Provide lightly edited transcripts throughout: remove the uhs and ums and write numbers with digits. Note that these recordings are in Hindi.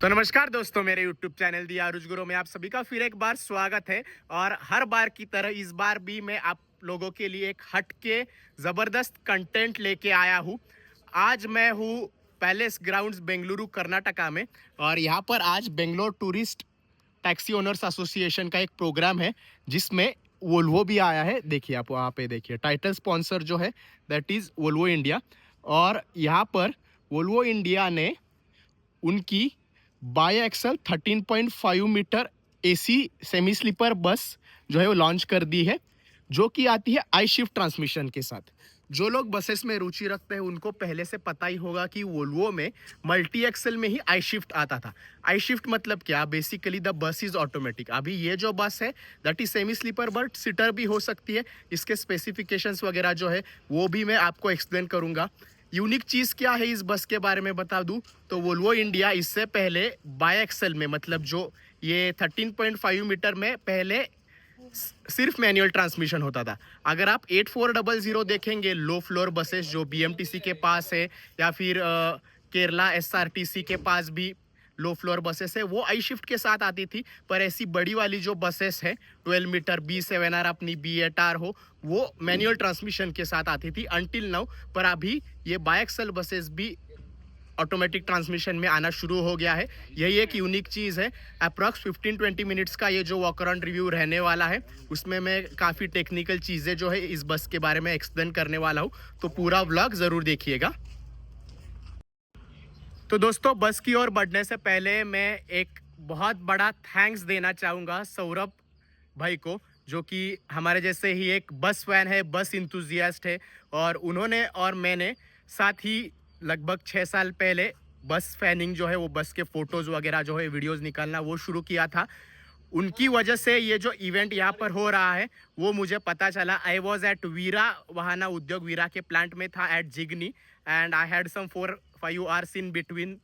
तो नमस्कार दोस्तों, मेरे YouTube चैनल दी आरुज गुरु में आप सभी का फिर एक बार स्वागत है। और हर बार की तरह इस बार भी मैं आप लोगों के लिए एक हट के ज़बरदस्त कंटेंट लेके आया हूँ। आज मैं हूँ पैलेस ग्राउंड्स बेंगलुरु कर्नाटका में, और यहाँ पर आज Bangalore tourist taxi owners association का एक प्रोग्राम है जिसमें वोल्वो भी आया है। देखिए, आप वहाँ पे देखिए, टाइटल स्पॉन्सर जो है दैट इज़ वोल्वो इंडिया। और यहाँ पर वोल्वो इंडिया ने उनकी bi axle 13.5 metre AC semi sleeper bus जो है वो लॉन्च कर दी है, जो कि आती है आई शिफ्ट ट्रांसमिशन के साथ। जो लोग बसेस में रुचि रखते हैं उनको पहले से पता ही होगा कि वोल्वो में मल्टी एक्सल में ही आई शिफ्ट आता था। आई शिफ्ट मतलब क्या? Basically the bus is automatic. अभी ये जो बस है that is semi sleeper but seater भी हो सकती है। इसके स्पेसिफिकेशंस वगैरह जो है वो भी मैं आपको एक्सप्लेन करूंगा। यूनिक चीज़ क्या है इस बस के बारे में बता दूं तो वोल्वो इंडिया इससे पहले बाय एक्सल में, मतलब जो ये 13.5 मीटर में पहले सिर्फ मैनुअल ट्रांसमिशन होता था। अगर आप 8400 देखेंगे लो फ्लोर बसेस जो बीएमटीसी के पास है, या फिर केरला एसआरटीसी के पास भी लो फ्लोर बसेस है, वो आई शिफ्ट के साथ आती थी। पर ऐसी बड़ी वाली जो बसेस है 12 मीटर B7R अपनी B8R हो, वो मैनुअल ट्रांसमिशन के साथ आती थी अनटिल नाउ। पर अभी ये बायएक्सल बसेस भी ऑटोमेटिक ट्रांसमिशन में आना शुरू हो गया है। यही एक यूनिक चीज़ है। अप्रॉक्स 15-20 मिनट्स का ये जो वॉक अराउंड रिव्यू रहने वाला है, उसमें मैं काफ़ी टेक्निकल चीज़ें जो है इस बस के बारे में एक्सप्लेन करने वाला हूँ, तो पूरा व्लॉग ज़रूर देखिएगा। तो दोस्तों, बस की ओर बढ़ने से पहले मैं एक बहुत बड़ा थैंक्स देना चाहूँगा सौरभ भाई को, जो कि हमारे जैसे ही एक बस फैन है, बस इंथुजियास्ट है। और उन्होंने और मैंने साथ ही लगभग 6 साल पहले बस फैनिंग जो है वो बस के फ़ोटोज़ वगैरह जो है वीडियोज़ निकालना वो शुरू किया था। उनकी वजह से ये जो इवेंट यहाँ पर हो रहा है वो मुझे पता चला। आई वॉज एट वीरा वाहना उद्योग, वीरा के प्लांट में था at Jigani, and I had some 4-5 hours in between.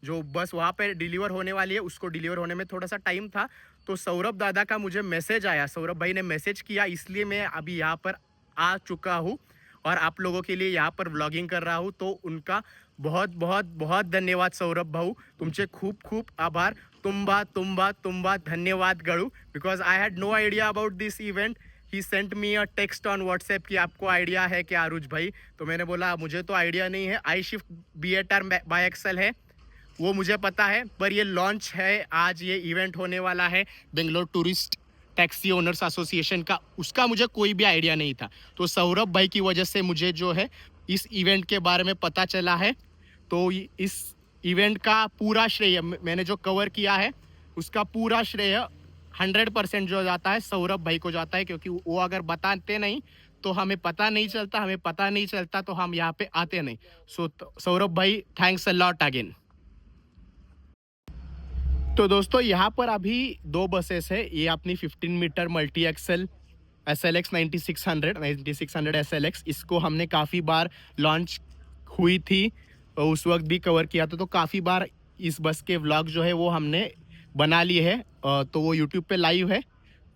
जो बस वहाँ पे डिलीवर होने वाली है उसको डिलीवर होने में थोड़ा सा टाइम था, तो सौरभ दादा का मुझे मैसेज आया, सौरभ भाई ने मैसेज किया, इसलिए मैं अभी यहाँ पर आ चुका हूँ और आप लोगों के लिए यहाँ पर व्लॉगिंग कर रहा हूँ। तो उनका बहुत बहुत बहुत धन्यवाद सौरभ भाऊ, तुमचे खूप खूप आभार। तुम्बा तुम्बा तुम्बा धन्यवाद गड़ू, because I had no idea about this event. He sent me a text on WhatsApp कि आपको आइडिया है क्या आरुज भाई? तो मैंने बोला मुझे तो आइडिया नहीं है। I shift B8R bye axle है वो मुझे पता है, पर ये लॉन्च है आज, ये इवेंट होने वाला है Bangalore tourist taxi owners association का, उसका मुझे कोई भी आइडिया नहीं था। तो सौरभ भाई की वजह से मुझे जो है इस इवेंट के बारे में पता चला है। तो इस इवेंट का पूरा श्रेय मैंने जो कवर किया है उसका पूरा श्रेय 100% जो जाता है सौरभ भाई को जाता है, क्योंकि वो अगर बताते नहीं तो हमें पता नहीं चलता, हमें पता नहीं चलता तो हम यहाँ पे आते नहीं। सो सौरभ भाई, थैंक्स अ लॉट अगेन। तो दोस्तों, यहाँ पर अभी 2 बसेस है। ये अपनी 15 metre multi axle SLX 9600 SLX, इसको हमने काफ़ी बार लॉन्च हुई थी, उस वक्त भी कवर किया था। तो काफ़ी बार इस बस के व्लॉग जो है वो हमने बना लिए है, तो वो यूट्यूब पे लाइव है,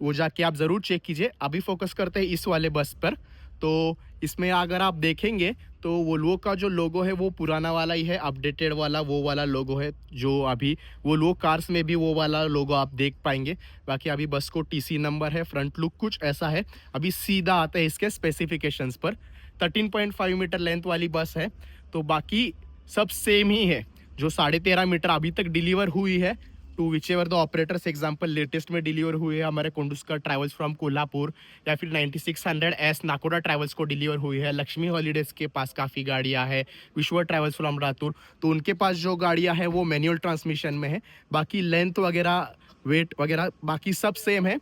वो जाके आप ज़रूर चेक कीजिए। अभी फोकस करते हैं इस वाले बस पर। तो इसमें अगर आप देखेंगे तो वोल्वो का जो लोगो है वो पुराना वाला ही है, अपडेटेड वाला वो वाला लोगो है जो अभी वोल्वो कार्स में भी वो वाला लोगो आप देख पाएंगे। बाकी अभी बस को TC नंबर है, फ्रंट लुक कुछ ऐसा है। अभी सीधा आते हैं इसके स्पेसिफिकेशंस पर। 13.5 मीटर लेंथ वाली बस है, तो बाकी सब सेम ही है। जो 13.5 मीटर अभी तक डिलीवर हुई है to whichever the operators, example latest में डिलीवर हुए है हमारे कोंडुस्कर ट्रैवल्स फ्रॉम कोल्हापुर, या फिर 9600S नाकोडा ट्रैवल्स को डिलीवर हुई है। लक्ष्मी हॉलीडेज़ के पास काफ़ी गाड़ियाँ हैं, विश्व ट्रैवल्स फ्रॉम रातुर, तो उनके पास जो गाड़ियाँ हैं वो मैनुअल ट्रांसमिशन में है। बाकी लेंथ वगैरह, वेट वगैरह बाकी सब सेम है।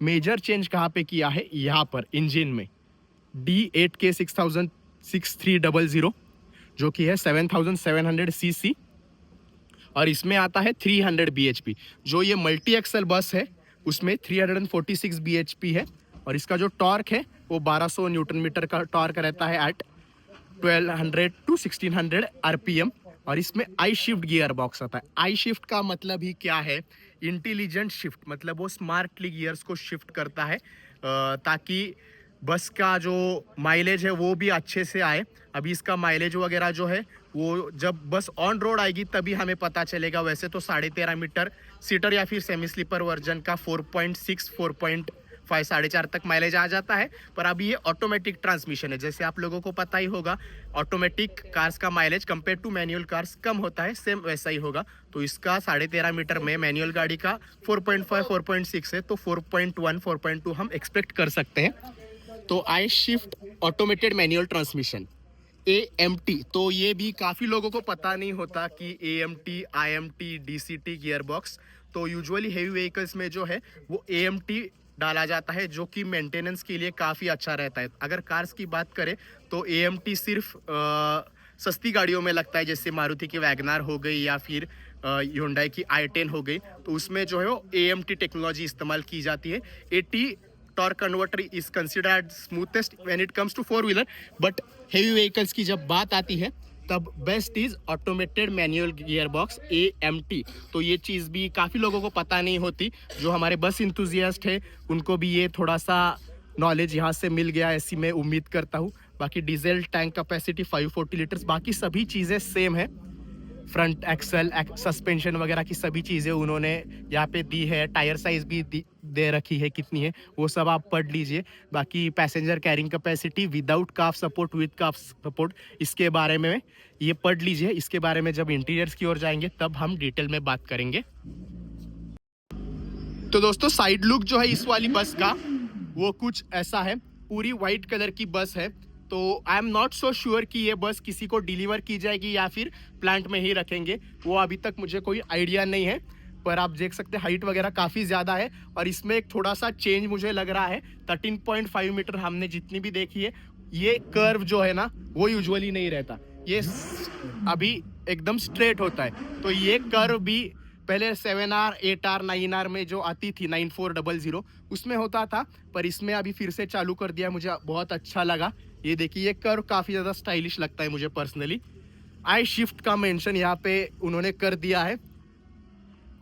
मेजर चेंज कहाँ पे किया है? यहाँ पर इंजन में D8K 6300 जो कि है 7700 cc, और इसमें आता है 300 bhp। जो ये मल्टी एक्सल बस है उसमें 346 bhp है, और इसका जो टॉर्क है वो 1200 न्यूटन मीटर का टॉर्क रहता है एट 1200 to 1600 RPM। और इसमें आई शिफ्ट गियर बॉक्स आता है। आई शिफ्ट का मतलब ही क्या है? इंटेलिजेंट शिफ्ट, मतलब वो स्मार्टली गियर्स को शिफ्ट करता है ताकि बस का जो माइलेज है वो भी अच्छे से आए। अभी इसका माइलेज वगैरह जो है वो जब बस ऑन रोड आएगी तभी हमें पता चलेगा। वैसे तो 13.5 मीटर सीटर या फिर सेमी स्लीपर वर्जन का 4.6 4.5 4.5 तक माइलेज आ जाता है। पर अभी ये ऑटोमेटिक ट्रांसमिशन है, जैसे आप लोगों को पता ही होगा ऑटोमेटिक कार्स का mileage compare to manual cars कम होता है, सेम वैसा ही होगा। तो इसका 13.5 मीटर में मैनुअल गाड़ी का 4.5 4.6 है, तो 4.1 4.2 हम एक्सपेक्ट कर सकते हैं। तो I shift automated manual transmission AMT, तो ये भी काफ़ी लोगों को पता नहीं होता कि AMT IMT DCT gear box. तो यूजुअली हेवी व्हीकल्स में जो है वो AMT डाला जाता है, जो कि मेंटेनेंस के लिए काफ़ी अच्छा रहता है। अगर कार्स की बात करें तो AMT सिर्फ सस्ती गाड़ियों में लगता है, जैसे मारुति की वैगनार हो गई या फिर Hyundai की i10 हो गई, तो उसमें जो है वो AMT टेक्नोलॉजी इस्तेमाल की जाती है। 80 torque converter is considered smoothest when it comes to 4 wheeler, but heavy vehicles की जब बात आती है तब best is automated manual gear box AMT। तो ये चीज़ भी काफ़ी लोगों को पता नहीं होती। जो हमारे बस इंथुजियास्ट है उनको भी ये थोड़ा सा नॉलेज यहाँ से मिल गया, ऐसी मैं उम्मीद करता हूँ। बाकी डीजल टैंक कैपेसिटी 540 लीटर्स, बाकी सभी चीज़ें सेम है। फ्रंट एक्सल सस्पेंशन वगैरह की सभी चीज़ें उन्होंने यहाँ पे दी है। टायर साइज भी दे रखी है कितनी है वो सब आप पढ़ लीजिए। बाकी passenger carrying capacity without calf support with calf support, इसके बारे में ये पढ़ लीजिए। इसके बारे में जब इंटीरियर्स की ओर जाएंगे तब हम डिटेल में बात करेंगे। तो दोस्तों साइड लुक जो है इस वाली बस का वो कुछ ऐसा है। पूरी वाइट कलर की बस है। तो I am not so sure कि ये बस किसी को डिलीवर की जाएगी या फिर प्लांट में ही रखेंगे, वो अभी तक मुझे कोई आइडिया नहीं है। पर आप देख सकते हैं हाइट वगैरह काफ़ी ज़्यादा है और इसमें एक थोड़ा सा चेंज मुझे लग रहा है। 13.5 मीटर हमने जितनी भी देखी है, ये कर्व जो है ना वो यूजुअली नहीं रहता, ये अभी एकदम स्ट्रेट होता है। तो ये कर्व भी पहले 7R 8R 9R में जो आती थी 9400 उसमें होता था, पर इसमें अभी फिर से चालू कर दिया, मुझे बहुत अच्छा लगा। ये देखिए ये कर्व काफ़ी ज़्यादा स्टाइलिश लगता है मुझे पर्सनली। आई शिफ्ट का मेंशन यहाँ पे उन्होंने कर दिया है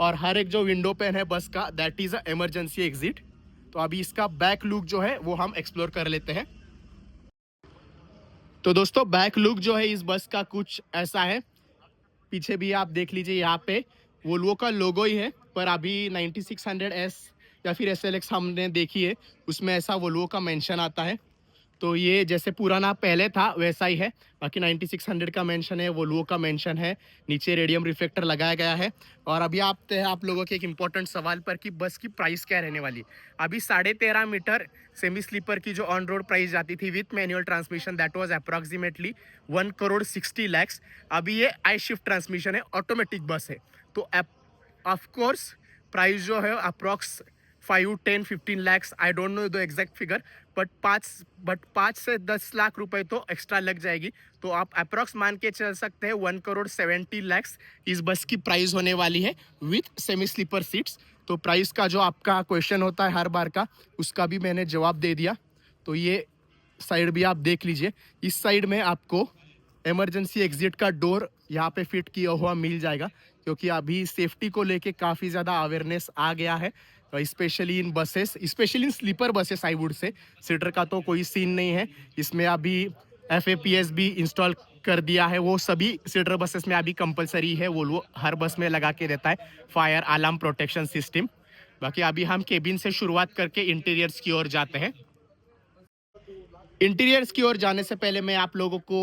और हर एक जो विंडो पेन है बस का that is a emergency exit. तो अभी इसका बैक लुक जो है वो हम एक्सप्लोर कर लेते हैं। तो दोस्तों बैक लुक जो है इस बस का कुछ ऐसा है। पीछे भी आप देख लीजिए, यहाँ पे वोल्वो का लोगो ही है, पर अभी 9600S या फिर SLX हमने देखी है उसमें ऐसा वोल्वो का मेंशन आता है। तो ये जैसे पुराना पहले था वैसा ही है। बाकी 9600 का मेंशन है, वोल्वो का मेंशन है, नीचे रेडियम रिफ्लेक्टर लगाया गया है। और अभी आते हैं आप लोगों के एक इम्पोर्टेंट सवाल पर कि बस की प्राइस क्या रहने वाली। अभी 13.5 मीटर सेमी स्लीपर की जो ऑन रोड प्राइस जाती थी with manual transmission that was approximately 1,60,00,000। अभी ये आई शिफ्ट ट्रांसमिशन है, ऑटोमेटिक बस है, तो ऑफकोर्स प्राइस जो है approx 5 10 15 lakhs, I don't know the exact figure, but 5 से 10 लाख रुपए तो एक्स्ट्रा लग जाएगी। तो आप अप्रॉक्स मान के चल सकते हैं 1,70,00,000 इस बस की प्राइस होने वाली है विथ सेमी स्लीपर सीट्स। तो प्राइस का जो आपका क्वेश्चन होता है हर बार का, उसका भी मैंने जवाब दे दिया। तो ये साइड भी आप देख लीजिए, इस साइड में आपको इमरजेंसी एग्जिट का डोर यहाँ पे फिट किया हुआ मिल जाएगा, क्योंकि अभी सेफ्टी को लेके काफ़ी ज़्यादा अवेयरनेस आ गया है, specially in buses, specially in sleeper buses I would say. Seater का तो कोई सीन नहीं है इसमें। अभी FAPS भी इंस्टॉल कर दिया है, वो सभी सीटर बसेस में अभी कंपलसरी है, वो हर बस में लगा के देता है फायर अलार्म प्रोटेक्शन सिस्टम। बाकी अभी हम केबिन से शुरुआत करके इंटीरियर्स की ओर जाते हैं। इंटीरियर्स की ओर जाने से पहले मैं आप लोगों को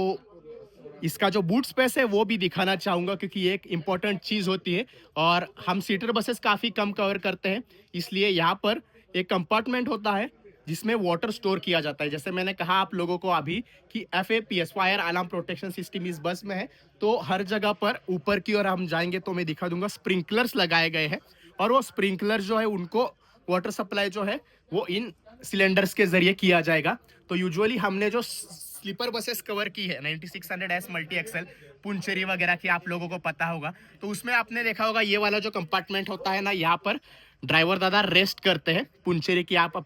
इसका जो बूट स्पेस है वो भी दिखाना चाहूँगा, क्योंकि ये एक इम्पॉर्टेंट चीज़ होती है और हम सीटर बसेस काफ़ी कम कवर करते हैं, इसलिए यहाँ पर एक कंपार्टमेंट होता है जिसमें वाटर स्टोर किया जाता है। जैसे मैंने कहा आप लोगों को अभी कि FAPS fire alarm protection system इस बस में है, तो हर जगह पर ऊपर की ओर हम जाएंगे तो मैं दिखा दूंगा स्प्रिंकलर्स लगाए गए हैं, और वो स्प्रिंकलर जो है उनको वाटर सप्लाई जो है वो इन सिलेंडर्स के जरिए किया जाएगा। तो यूजुअली हमने जो स्लीपर बसेस कवर की है 9600S मल्टी एक्सल पुंचेरी वगैरह की, आप लोगों को पता होगा, तो उसमें आपने देखा होगा ये वाला जो कंपार्टमेंट होता है ना, यहाँ पर ड्राइवर दादा रेस्ट करते हैं। पुंचेरी की आप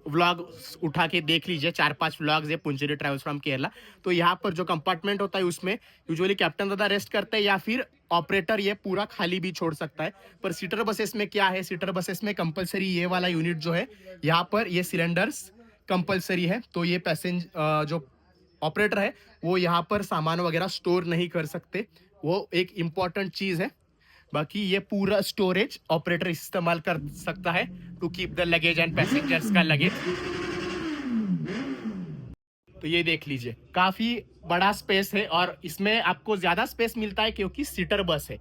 व्लॉग उठा के देख लीजिए, 4-5 व्लॉग्स है पुंचेरी ट्रैवल्स फ्रॉम केरला। तो यहाँ पर जो कंपार्टमेंट होता है उसमें यूजुअली कैप्टन दादा रेस्ट करते हैं या फिर ऑपरेटर ये पूरा खाली भी छोड़ सकता है। पर सीटर बसेस में क्या है, सीटर बसेस में कंपलसरी ये वाला यूनिट जो है यहाँ पर ये सिलेंडर्स कंपलसरी है। तो ये जो ऑपरेटर है वो यहाँ पर सामान वगैरह स्टोर नहीं कर सकते, वो एक इम्पॉर्टेंट चीज़ है। बाकी ये पूरा स्टोरेज ऑपरेटर इस्तेमाल कर सकता है to keep the luggage and passengers का लगेज। तो ये देख लीजिए, काफ़ी बड़ा स्पेस है और इसमें आपको ज़्यादा स्पेस मिलता है क्योंकि सीटर बस है।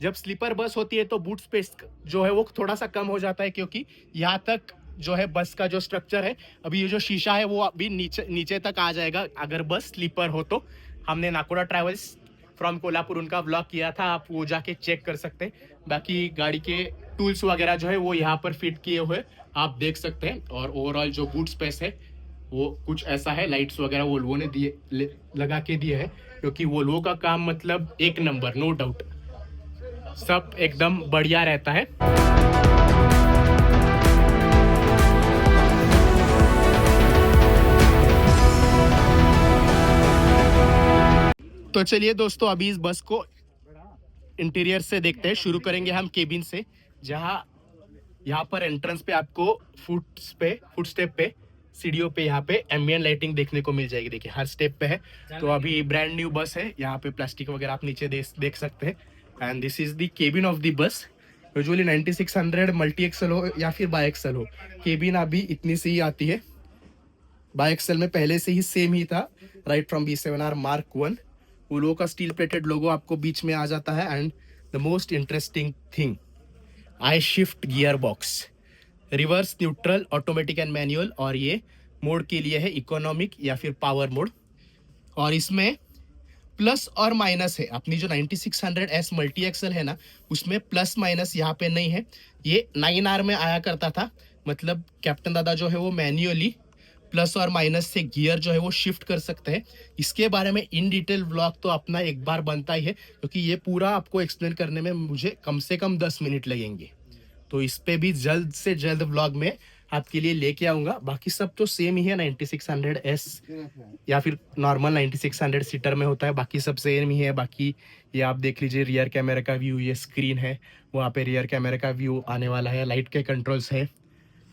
जब स्लीपर बस होती है तो बूट स्पेस जो है वो थोड़ा सा कम हो जाता है, क्योंकि यहाँ तक जो है बस का जो स्ट्रक्चर है, अभी ये जो शीशा है वो अभी नीचे नीचे तक आ जाएगा अगर बस स्लीपर हो तो। हमने नाकोड़ा ट्रैवल्स फ्रॉम कोल्हापुर उनका व्लॉग किया था, आप वो जाके चेक कर सकते हैं। बाकी गाड़ी के टूल्स वगैरह जो है वो यहाँ पर फिट किए हुए आप देख सकते हैं। और ओवरऑल जो बूट स्पेस है वो कुछ ऐसा है। लाइट्स वगैरह वोल्वो ने लगा के दिए है, क्योंकि वोल्वो का काम मतलब एक नंबर, नो डाउट, सब एकदम बढ़िया रहता है। तो चलिए दोस्तों, अभी इस बस को इंटीरियर से देखते हैं। शुरू करेंगे हम केबिन से, जहां यहाँ पर एंट्रेंस पे आपको फुट स्टेप पे सीढ़ियों पे यहाँ पे एम्बिएंट लाइटिंग देखने को मिल जाएगी। देखिए हर स्टेप पे है। तो अभी ब्रांड न्यू बस है, यहाँ पे प्लास्टिक वगैरह आप नीचे देख सकते हैं। And this is the cabin of the bus. Usually 9600 multi axle हो या फिर बाई एक्सल हो, केबिन अभी इतनी सी ही आती है। बाई एक्सल में पहले से ही सेम ही था, right from B7R Mark 1। Volvo का स्टील प्लेटेड लोगो आपको बीच में आ जाता है। And the most interesting thing, I shift gear box, reverse, neutral, automatic and manual. और ये मोड के लिए है इकोनॉमिक या फिर पावर मोड। और इसमें प्लस और माइनस है। अपनी जो 9600S मल्टी एक्सल है ना, उसमें प्लस माइनस यहाँ पे नहीं है। ये 9R में आया करता था, मतलब कैप्टन दादा जो है वो मैन्युअली प्लस और माइनस से गियर जो है वो शिफ्ट कर सकते हैं। इसके बारे में इन डिटेल व्लॉग तो अपना एक बार बनता ही है, क्योंकि ये पूरा आपको एक्सप्लेन करने में मुझे कम से कम 10 मिनट लगेंगे। तो इस पे भी जल्द से जल्द व्लॉग में आपके लिए लेके आऊंगा। बाकी सब तो सेम ही है, 9600S या फिर नॉर्मल 9600 सीटर में होता है, बाकी सब सेम ही है। बाकी ये आप देख लीजिए, रियर कैमरे का व्यू, ये स्क्रीन है, वहाँ पे रियर कैमरे का व्यू आने वाला है। लाइट के कंट्रोल्स है,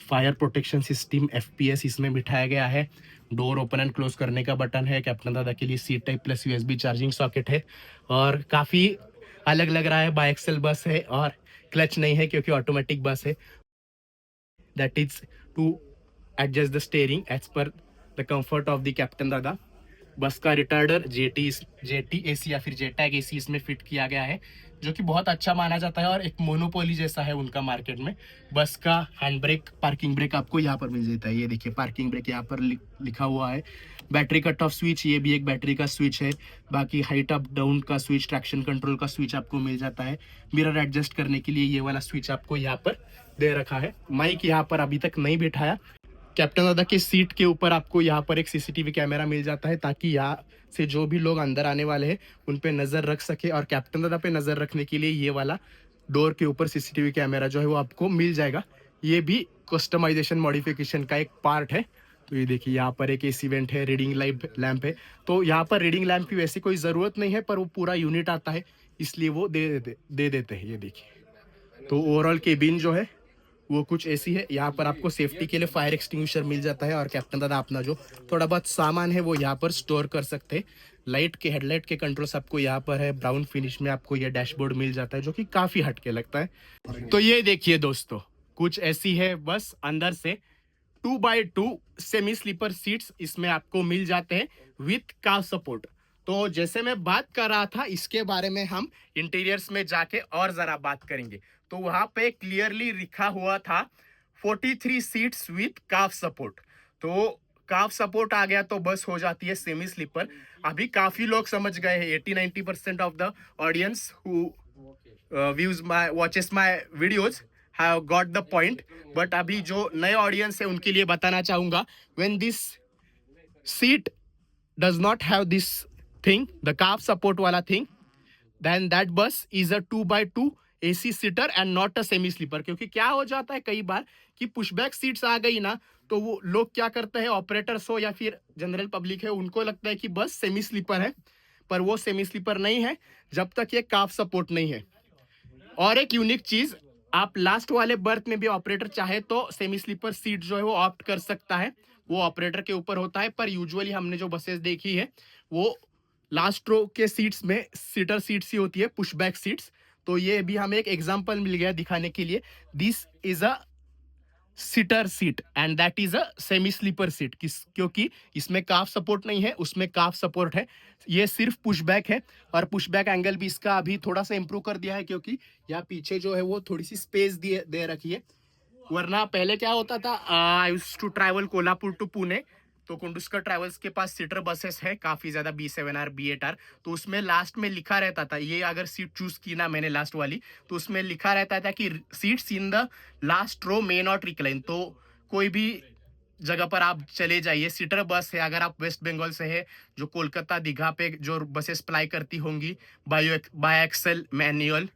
फायर प्रोटेक्शन सिस्टम FPS इसमें बिठाया गया है। डोर ओपन एंड क्लोज करने का बटन है। कैप्टन दादा के लिए C type plus USB charging socket है। और काफ़ी अलग लग रहा है, बाई एक्सल बस है और क्लच नहीं है क्योंकि ऑटोमेटिक बस है। That is to adjust the steering as per the comfort of the captain दादा। बस का रिटार्डर जेटी AC या फिर जेटैग AC इसमें फिट किया गया है, जो कि बहुत अच्छा माना जाता है और एक मोनोपोली जैसा है उनका मार्केट में। बस का हैंड ब्रेक, पार्किंग ब्रेक आपको यहाँ पर मिल जाता है। ये देखिए पार्किंग ब्रेक यहाँ पर लिखा हुआ है। बैटरी कट ऑफ स्विच, ये भी एक बैटरी का स्विच है। बाकी हाइट अप डाउन का स्विच, ट्रैक्शन कंट्रोल का स्विच आपको मिल जाता है। मिरर एडजस्ट करने के लिए ये वाला स्विच आपको यहाँ पर दे रखा है। माइक यहाँ पर अभी तक नहीं बिठाया। कैप्टन दादा के सीट के ऊपर आपको यहाँ पर एक CCTV कैमरा मिल जाता है, ताकि यहाँ से जो भी लोग अंदर आने वाले हैं उन पे नज़र रख सके। और कैप्टन दादा पे नज़र रखने के लिए ये वाला डोर के ऊपर CCTV कैमरा जो है वो आपको मिल जाएगा। ये भी कस्टमाइजेशन मॉडिफिकेशन का एक पार्ट है। तो ये देखिए यहाँ पर एक AC वेंट है, रीडिंग लैंप है। तो यहाँ पर रीडिंग लैंप की वैसे कोई ज़रूरत नहीं है, पर वो पूरा यूनिट आता है इसलिए वो दे देते हैं। ये देखिए, तो ओवरऑल केबिन जो है वो कुछ ऐसी है। यहाँ पर आपको सेफ्टी के लिए फायर एक्सटिंग्विशर मिल जाता है। और कैप्टन दादा अपना जो थोड़ा बहुत सामान है वो यहाँ पर स्टोर कर सकते हैं। लाइट के, हेडलाइट के कंट्रोल्स आपको यहाँ पर है। ब्राउन फिनिश में आपको ये डैशबोर्ड मिल जाता है, जो कि काफ़ी हटके लगता है। तो ये देखिए दोस्तों, कुछ ऐसी है बस अंदर से। 2x2 सेमी स्लीपर सीट्स इसमें आपको मिल जाते हैं विथ काफ सपोर्ट। तो जैसे मैं बात कर रहा था, इसके बारे में हम इंटीरियर्स में जाके और ज़रा बात करेंगे। तो वहाँ पे क्लियरली लिखा हुआ था 43 सीट्स विथ काफ सपोर्ट। तो काफ सपोर्ट आ गया तो बस हो जाती है सेमी स्लीपर। अभी काफ़ी लोग समझ गए हैं, 80-90% of the audience who watches my videos have got the point। But अभी जो नए ऑडियंस है उनके लिए बताना चाहूँगा, when this seat does not have this thing, the calf support वाला thing, then that bus is a 2x2 AC seater and not a semi sleeper. क्योंकि क्या हो जाता है कई बार कि पुशबैक सीट्स आ गई ना, तो वो लोग क्या करते हैं, ऑपरेटर्स हो या फिर जनरल पब्लिक है, उनको लगता है कि बस सेमी स्लीपर है, पर वो सेमी स्लीपर नहीं है जब तक ये काफ सपोर्ट नहीं है। और एक यूनिक चीज़, आप लास्ट वाले बर्थ में भी ऑपरेटर चाहे तो सेमी स्लीपर सीट जो है वो ऑप्ट कर सकता है। वो ऑपरेटर के ऊपर होता है, पर यूजुअली हमने जो बसेस देखी है वो लास्ट रो के सीट्स में सीटर सीट्स ही होती है, पुश बैक सीट्स। तो ये भी हमें एक एग्जांपल मिल गया दिखाने के लिए। This is a seater seat and that is a semi sleeper seat, क्योंकि इसमें काफ सपोर्ट नहीं है, उसमें काफ सपोर्ट है। ये सिर्फ पुशबैक है, और पुशबैक एंगल भी इसका अभी थोड़ा सा इंप्रूव कर दिया है, क्योंकि यहाँ पीछे जो है वो थोड़ी सी स्पेस दे रखी है। वरना पहले क्या होता था, I used to travel Kolhapur to Pune, तो कुंडुस्कर ट्रैवल्स के पास सीटर बसेस है काफ़ी ज़्यादा, B7R B8R। तो उसमें लास्ट में लिखा रहता था, ये अगर सीट चूज की ना मैंने लास्ट वाली, तो उसमें लिखा रहता था कि seats in the last row may not recline. तो कोई भी जगह पर आप चले जाइए, सीटर बस है, अगर आप वेस्ट बंगाल से है, जो कोलकाता दीघा पे जो बसेस अप्लाई करती होंगी बाय एक्सेल मैनुअल,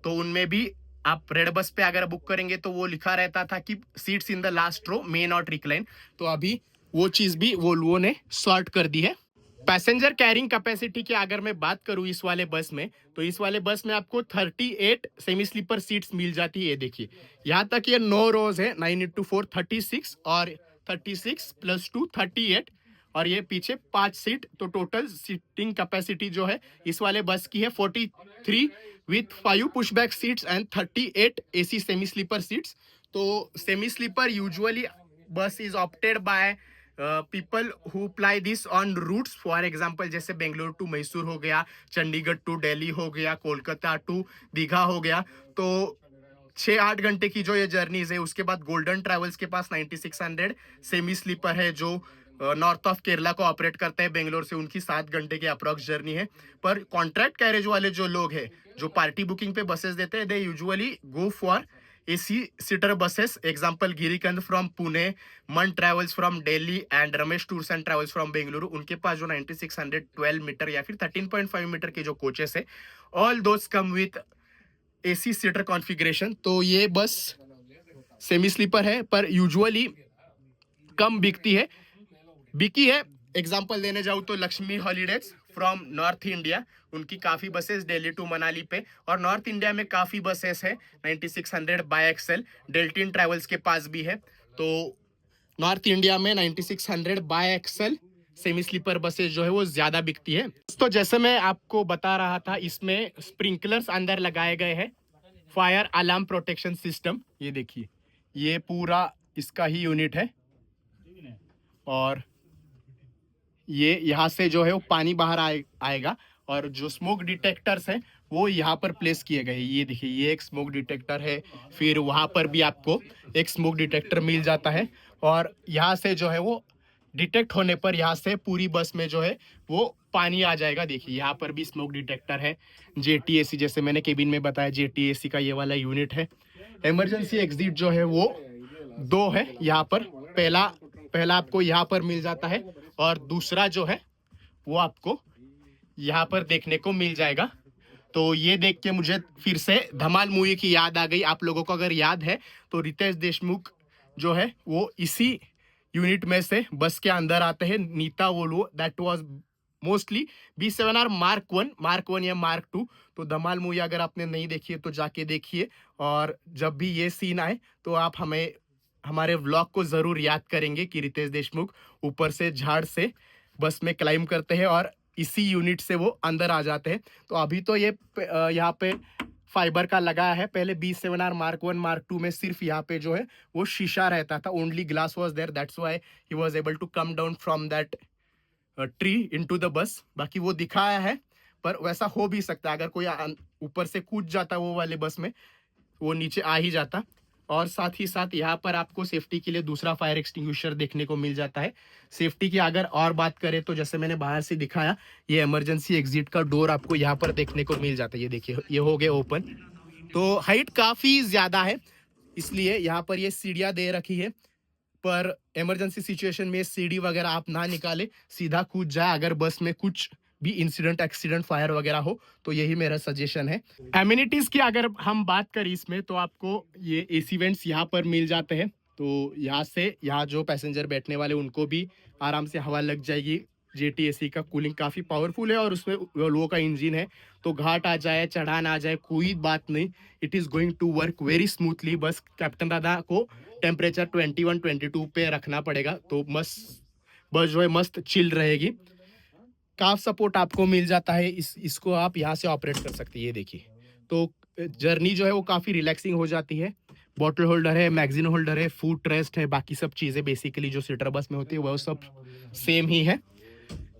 तो उनमें भी आप रेड बस पे अगर बुक करेंगे तो वो लिखा रहता था कि seats in the last row may not recline. तो अभी वो चीज़ भी वोल्वो ने सॉर्ट कर दी है। पैसेंजर कैरिंग कैपेसिटी की अगर मैं बात करूं इस वाले बस में, तो इस वाले बस में आपको 38 सेमी स्लीपर सीट्स मिल जाती है। ये देखिए, यहाँ तक ये 9 रोज है, 9x4 36, और 36 + 2 38, और ये पीछे 5 सीट। तो टोटल सीटिंग कैपेसिटी जो है इस वाले बस की है 43 with 5 pushback seats and 38 AC semi sleeper seats. तो semi sleeper usually bus is opted by people who apply this on routes, for example जैसे बेंगलुरु टू मैसूर हो गया, चंडीगढ़ टू दिल्ली हो गया, कोलकाता टू दीघा हो गया। तो 6-8 घंटे की जो ये जर्नीज है, उसके बाद गोल्डन ट्रैवल्स के पास 9600 सेमी स्लीपर है, जो नॉर्थ ऑफ केरला को ऑपरेट करते हैं बेंगलोर से, उनकी 7 घंटे की अप्रॉक्स जर्नी है। पर कॉन्ट्रैक्ट कैरेज वाले जो लोग हैं, जो पार्टी बुकिंग पे बसेस देते हैं, they usually go for AC seater buses, example Girikand from Pune, Mann travels from Delhi and Ramesh tours and travels from Bengaluru. उनके पास जो 9612 मीटर या फिर 13.5 मीटर के जो कोचेस है, all those come with AC seater configuration. तो ये बस सेमी स्लीपर है, पर यूजुअली कम बिकती है। बिकी है, एग्जाम्पल देने जाऊँ तो Lakshmi holidays from north India, उनकी काफ़ी बसेस दिल्ली टू मनाली पे, और नॉर्थ इंडिया में काफ़ी बसेस है 9600 बाय एक्सेल, डेल्टिन ट्रैवल्स के पास भी है। तो नॉर्थ इंडिया में 9600 bi axle semi sleeper buses जो है वो ज़्यादा बिकती है। तो जैसे मैं आपको बता रहा था, इसमें स्प्रिंकलर्स अंदर लगाए गए हैं, फायर अलार्म प्रोटेक्शन सिस्टम। ये देखिए, ये पूरा इसका ही यूनिट है, और ये यहाँ से जो है वो पानी बाहर आएगा, और जो स्मोक डिटेक्टर्स हैं वो यहाँ पर प्लेस किए गए। ये देखिए, ये एक स्मोक डिटेक्टर है, फिर वहाँ पर भी आपको एक स्मोक डिटेक्टर मिल जाता है, और यहाँ से जो है वो डिटेक्ट होने पर यहाँ से पूरी बस में जो है वो पानी आ जाएगा। देखिए, यहाँ पर भी स्मोक डिटेक्टर है। JTAC, जैसे मैंने केबिन में बताया, JTAC का ये वाला यूनिट है। इमरजेंसी एग्जिट जो है वो 2 है यहाँ पर। पहला आपको यहाँ पर मिल जाता है, और दूसरा जो है वो आपको यहाँ पर देखने को मिल जाएगा। तो ये देख के मुझे फिर से धमाल मूवी की याद आ गई। आप लोगों को अगर याद है तो रितेश देशमुख जो है वो इसी यूनिट में से बस के अंदर आते हैं, Neeta Volvo. That was mostly B7R mark 1 या मार्क 2। तो धमाल मूवी अगर आपने नहीं देखी है तो जाके देखिए, और जब भी ये सीन आए तो आप हमारे व्लॉग को ज़रूर याद करेंगे कि रितेश देशमुख ऊपर से झाड़ से बस में क्लाइम करते हैं और इसी यूनिट से वो अंदर आ जाते हैं। तो अभी तो ये यहाँ पे फाइबर का लगाया है, पहले B7R मार्क 1 मार्क 2 में सिर्फ यहाँ पे जो है वो शीशा रहता था, only glass was there, that's why he was able to come down from that tree into the bus. बाकी वो दिखाया है, पर वैसा हो भी सकता है, अगर कोई ऊपर से कूद जाता वो वाले बस में, वो नीचे आ ही जाता। और साथ ही साथ यहाँ पर आपको सेफ्टी के लिए दूसरा फायर एक्सटिंग्विशर देखने को मिल जाता है। सेफ्टी की अगर और बात करें तो जैसे मैंने बाहर से दिखाया, ये इमरजेंसी एग्जिट का डोर आपको यहाँ पर देखने को मिल जाता है। ये देखिए, ये हो गया ओपन। तो हाइट काफ़ी ज़्यादा है, इसलिए यहाँ पर ये सीढ़ियाँ दे रखी है, पर इमरजेंसी सिचुएशन में सीढ़ी वगैरह आप ना निकाले, सीधा कूद जाए अगर बस में कुछ भी इंसिडेंट एक्सीडेंट फायर वगैरह हो, तो यही मेरा सजेशन है। एमिनिटीज़ की अगर हम बात करें इसमें, तो आपको ये AC वेंट्स यहाँ पर मिल जाते हैं। तो यहाँ से यहाँ जो पैसेंजर बैठने वाले उनको भी आराम से हवा लग जाएगी, जेटी का कूलिंग काफ़ी पावरफुल है और उसमें वोल्वो का इंजन है, तो घाट आ जाए, चढ़ान आ जाए, कोई बात नहीं, it is going to work very smoothly. Bus captain दादा को टेम्परेचर 21-22 पे रखना पड़ेगा, तो मस्त बस जो है मस्त चिल रहेगी। काफ सपोर्ट आपको मिल जाता है, इसको आप यहाँ से ऑपरेट कर सकते हैं, ये देखिए। तो जर्नी जो है वो काफ़ी रिलैक्सिंग हो जाती है। बॉटल होल्डर है, मैगजीन होल्डर है, फूड रेस्ट है, बाकी सब चीज़ें बेसिकली जो सीटर बस में होती है वो सब सेम ही है।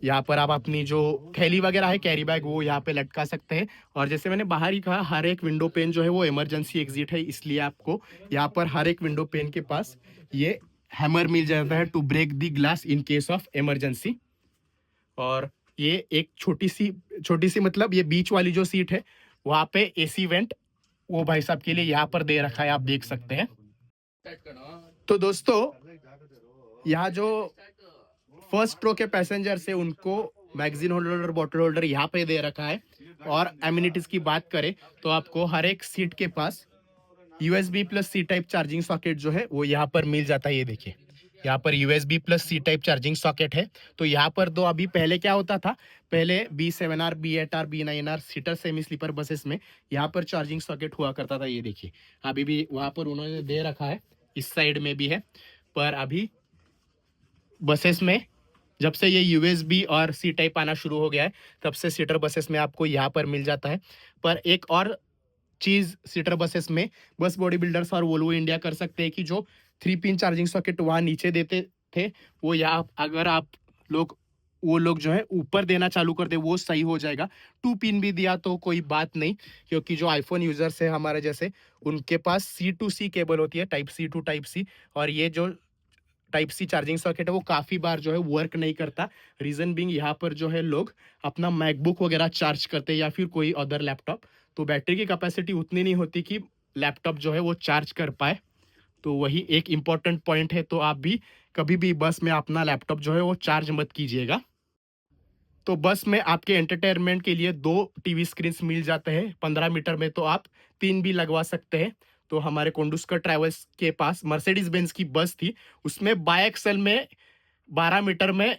यहाँ पर आप अपनी जो थैली वगैरह है, कैरी बैग, वो यहाँ पे लटका सकते हैं। और जैसे मैंने बाहर ही कहा, हर एक विंडो पेन जो है वो इमरजेंसी एग्जिट है, इसलिए आपको यहाँ पर हर एक विंडो पेन के पास ये हैमर मिल जाता है to break the glass in case of emergency. और ये एक छोटी सी मतलब ये बीच वाली जो सीट है वहाँ पे एसी वेंट वो भाई साहब के लिए यहाँ पर दे रखा है, आप देख सकते हैं। तो दोस्तों, यहाँ जो फर्स्ट रो के पैसेंजर से उनको मैगजीन होल्डर, बॉटल होल्डर यहाँ पे दे रखा है। और एमिनिटीज की बात करें तो आपको हर एक सीट के पास USB plus C type charging socket जो है वो यहाँ पर मिल जाता है। ये देखिए, यहाँ पर USB plus C type charging socket है। तो यहाँ पर दो, अभी पहले क्या होता था, पहले B7R, B8R, B9R seater semi sleeper buses में यहाँ पर चार्जिंग सॉकेट हुआ करता था। ये देखिए, अभी भी वहाँ पर उन्होंने दे रखा है, इस साइड में भी है। पर अभी बसेस में जब से ये यूएसबी और सी टाइप आना शुरू हो गया है, तब से सीटर बसेस में आपको यहाँ पर मिल जाता है। पर एक और चीज़ सीटर बसेस में बस बॉडी बिल्डर्स और वोल्वो इंडिया कर सकते हैं कि जो 3 पिन चार्जिंग सॉकेट वहाँ नीचे देते थे, वो यहाँ अगर आप वो लोग जो है ऊपर देना चालू कर दे, वो सही हो जाएगा। 2 पिन भी दिया तो कोई बात नहीं, क्योंकि जो आईफोन यूजर्स है हमारे जैसे, उनके पास C2C केबल होती है, type C to type C, और ये जो टाइप सी चार्जिंग सॉकेट है वो काफ़ी बार जो है वर्क नहीं करता। रीज़न बिंग, यहाँ पर जो है लोग अपना मैकबुक वगैरह चार्ज करते हैं या फिर कोई अदर लैपटॉप, तो बैटरी की कैपेसिटी उतनी नहीं होती कि लैपटॉप जो है वो चार्ज कर पाए। तो वही एक इम्पॉर्टेंट पॉइंट है। तो आप भी कभी भी बस में अपना लैपटॉप जो है वो चार्ज मत कीजिएगा। तो बस में आपके एंटरटेनमेंट के लिए 2 टीवी स्क्रीन्स मिल जाते हैं। 15 मीटर में तो आप 3 भी लगवा सकते हैं। तो हमारे कोंडुस्कर ट्रैवल्स के पास मर्सिडीज बेंज की बस थी, उसमें बाय एक्सेल में 12 मीटर में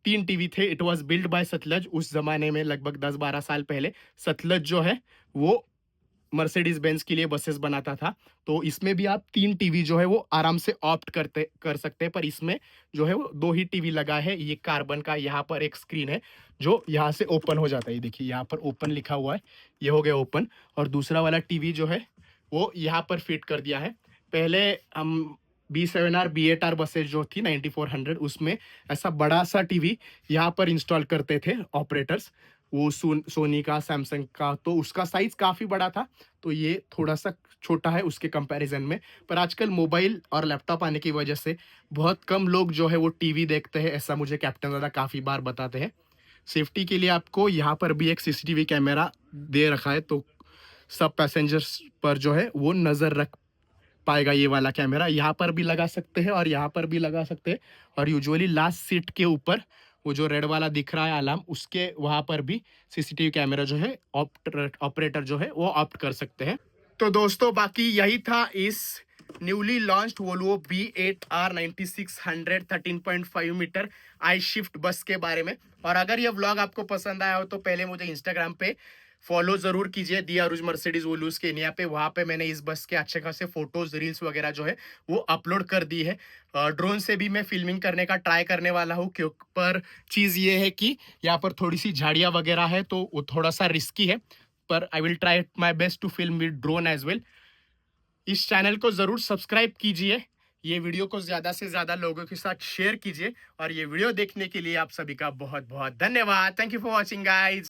3 टीवी थे। It was build by Sutlej. उस जमाने में लगभग 10-12 साल पहले सतलज जो है वो मर्सिडीज बेंज के लिए बसेस बनाता था। तो इसमें भी आप 3 टीवी जो है वो आराम से ऑप्ट कर सकते हैं। पर इसमें जो है वो 2 ही टीवी लगा है। ये कार्बन का यहाँ पर एक स्क्रीन है जो यहाँ से ओपन हो जाता है। ये देखिए, यहाँ पर ओपन लिखा हुआ है, ये हो गया ओपन। और दूसरा वाला टीवी जो है वो यहाँ पर फिट कर दिया है। पहले हम B7R, B8R बसेस जो थी 9400, उसमें ऐसा बड़ा सा टीवी यहाँ पर इंस्टॉल करते थे ऑपरेटर्स, वो सोनी का, सैमसंग का, तो उसका साइज काफ़ी बड़ा था। तो ये थोड़ा सा छोटा है उसके कंपैरिजन में। पर आजकल मोबाइल और लैपटॉप आने की वजह से बहुत कम लोग जो है वो टीवी देखते हैं, ऐसा मुझे कैप्टन दादा काफ़ी बार बताते हैं। सेफ्टी के लिए आपको यहाँ पर भी एक CCTV कैमरा दे रखा है, तो सब पैसेंजर्स पर जो है वो नज़र रख पाएगा। ये वाला कैमरा यहाँ पर भी लगा सकते हैं और यहाँ पर भी लगा सकते हैं। और यूजुअली लास्ट सीट के ऊपर वो जो रेड वाला दिख रहा है अलार्म, उसके वहाँ पर भी CCTV कैमरा जो है ऑपरेटर जो है वो ऑप्ट कर सकते हैं। तो दोस्तों, बाकी यही था इस newly launched Volvo B8R 9600 13.5 metre I shift bus के बारे में। और अगर ये व्लॉग आपको पसंद आया हो तो पहले मुझे इंस्टाग्राम पे फॉलो जरूर कीजिए, दी आरुज मर्सिडीज वोल्वोस के इंडिया पे। वहाँ पे मैंने इस बस के अच्छे खासे फोटोज, रील्स वगैरह जो है वो अपलोड कर दी है। ड्रोन से भी मैं फिल्मिंग करने का ट्राई करने वाला हूँ, क्योंकि पर चीज़ ये है कि यहाँ पर थोड़ी सी झाड़ियाँ वगैरह है, तो वो थोड़ा सा रिस्की है। पर I will try my best to film with drone as well. इस चैनल को ज़रूर सब्सक्राइब कीजिए, ये वीडियो को ज़्यादा से ज़्यादा लोगों के साथ शेयर कीजिए। और ये वीडियो देखने के लिए आप सभी का बहुत बहुत धन्यवाद। Thank you for watching guys.